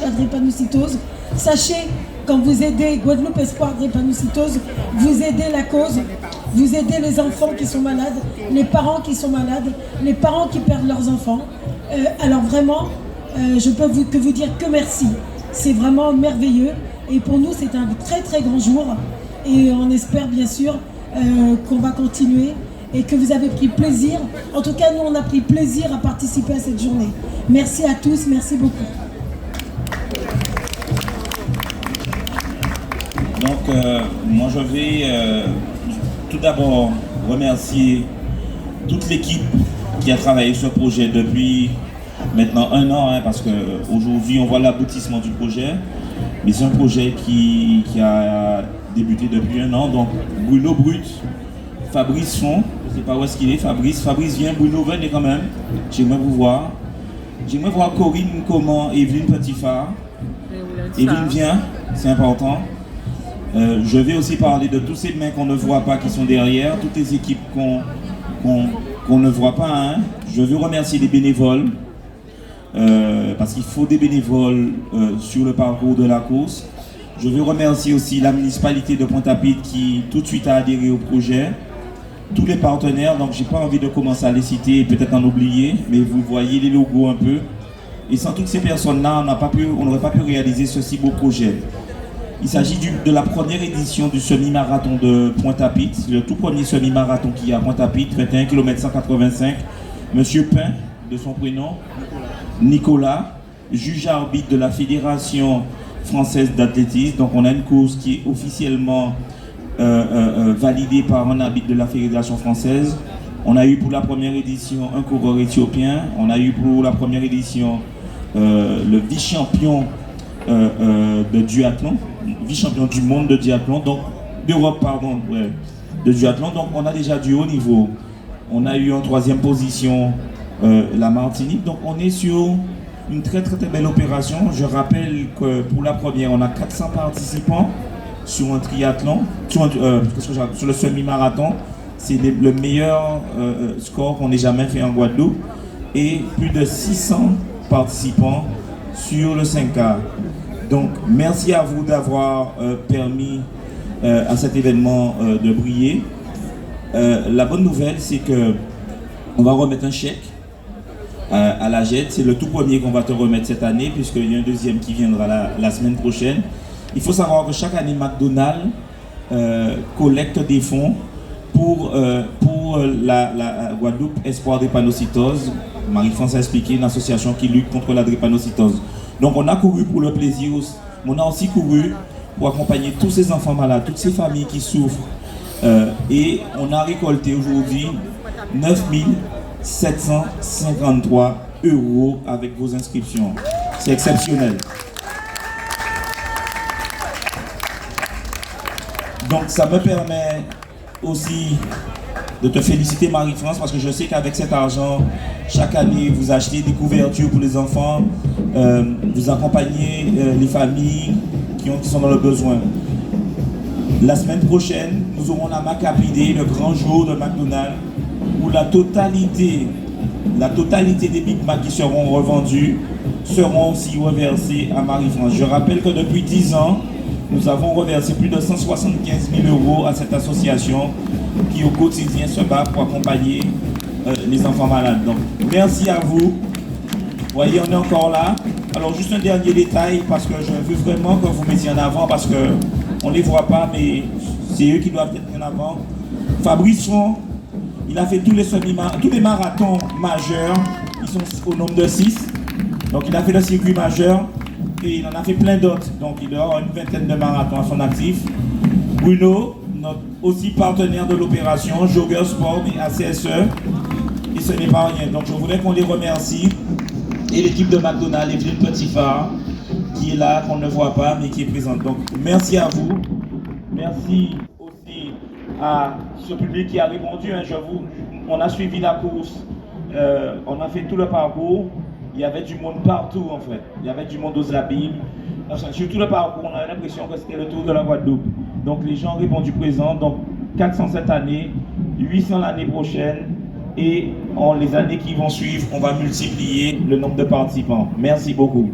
la drépanocytose. Sachez, quand vous aidez Guadeloupe Espoir Drépanocytose, vous aidez la cause, vous aidez les enfants qui sont malades, les parents qui sont malades, les parents qui perdent leurs enfants. Alors vraiment, je peux que vous dire que merci. C'est vraiment merveilleux. Et pour nous, c'est un très très grand jour. Et on espère bien sûr qu'on va continuer et que vous avez pris plaisir. En tout cas, nous, on a pris plaisir à participer à cette journée. Merci à tous, merci beaucoup. Donc, moi, je vais tout d'abord remercier toute l'équipe qui a travaillé sur ce projet depuis maintenant 1 an, hein, parce qu'aujourd'hui, on voit l'aboutissement du projet. Mais c'est un projet qui a débuté depuis 1 an. Donc, Bruno Brut, Fabrice Font, je ne sais pas où est-ce qu'il est, Fabrice vient, Bruno venez quand même, j'aimerais vous voir. J'aimerais voir Corinne comment, Evelyne Petitfard. Evelyne vient, c'est important. Je vais aussi parler de tous ces mains qu'on ne voit pas qui sont derrière, toutes les équipes qu'on ne voit pas. Hein. Je veux remercier les bénévoles, parce qu'il faut des bénévoles sur le parcours de la course. Je veux remercier aussi la municipalité de Pointe-à-Pitre qui tout de suite a adhéré au projet. Tous les partenaires, donc j'ai pas envie de commencer à les citer et peut-être en oublier, mais vous voyez les logos un peu. Et sans toutes ces personnes-là, on n'aurait pas pu réaliser ce si beau projet. Il s'agit de la première édition du semi-marathon de Pointe-à-Pitre, le tout premier semi-marathon qu'il y a à Pointe-à-Pitre, 21 km 185. Monsieur Pain, de son prénom, Nicolas, juge arbitre de la Fédération française d'athlétisme. Donc on a une course qui est officiellement validée par un arbitre de la Fédération française. On a eu pour la première édition un coureur éthiopien. On a eu pour la première édition le vice-champion de duathlon, vice-champion du monde de duathlon, donc d'Europe, pardon, ouais, de duathlon. Donc on a déjà du haut niveau. On a eu en 3e position la Martinique. Donc on est sur une très belle opération. Je rappelle que pour la première, on a 400 participants sur un triathlon, sur le semi-marathon. C'est le meilleur score qu'on ait jamais fait en Guadeloupe. Et plus de 600 participants sur le 5K. Donc merci à vous d'avoir permis à cet événement de briller. La bonne nouvelle, c'est que on va remettre un chèque à la JED. C'est le tout premier qu'on va te remettre cette année, puisqu'il y a un deuxième qui viendra la semaine prochaine. Il faut savoir que chaque année, McDonald's collecte des fonds pour la Guadeloupe Espoir Drépanocytose. Marie-France a expliqué, une association qui lutte contre la drépanocytose. Donc on a couru pour le plaisir, mais on a aussi couru pour accompagner tous ces enfants malades, toutes ces familles qui souffrent. Et on a récolté aujourd'hui 9 753 € avec vos inscriptions. C'est exceptionnel. Donc ça me permet aussi de te féliciter Marie-France, parce que je sais qu'avec cet argent, chaque année, vous achetez des couvertures pour les enfants, vous accompagnez les familles qui sont dans le besoin. La semaine prochaine, nous aurons la Macapidé, le grand jour de McDonald's, où la totalité des Big Mac qui seront revendus seront aussi reversés à Marie-France. Je rappelle que depuis 10 ans, nous avons reversé plus de 175 000 € à cette association qui au quotidien se bat pour accompagner les enfants malades. Donc merci à vous. Vous voyez, on est encore là. Alors juste un dernier détail, parce que je veux vraiment que vous mettiez en avant, parce qu'on ne les voit pas, mais c'est eux qui doivent être en avant. Fabrice Font, il a fait tous les marathons majeurs. Ils sont au nombre de 6. Donc il a fait le circuit majeur. Et il en a fait plein d'autres, donc il aura une vingtaine de marathons à son actif. Bruno, notre aussi partenaire de l'opération, Jogger Sport et ACSE, et ce n'est pas rien. Donc je voudrais qu'on les remercie, et l'équipe de McDonald's, Evelyne Petitfard, qui est là, qu'on ne voit pas, mais qui est présente. Donc merci à vous, merci aussi à ce public qui a répondu. On a suivi la course, on a fait tout le parcours. Il y avait du monde partout en fait. Il y avait du monde aux abîmes. Sur tout le parcours, on avait l'impression que c'était le tour de la Guadeloupe. Donc les gens ont répondu présent. Donc 400 cette année, 800 l'année prochaine. Et les années qui vont suivre, on va multiplier le nombre de participants. Merci beaucoup.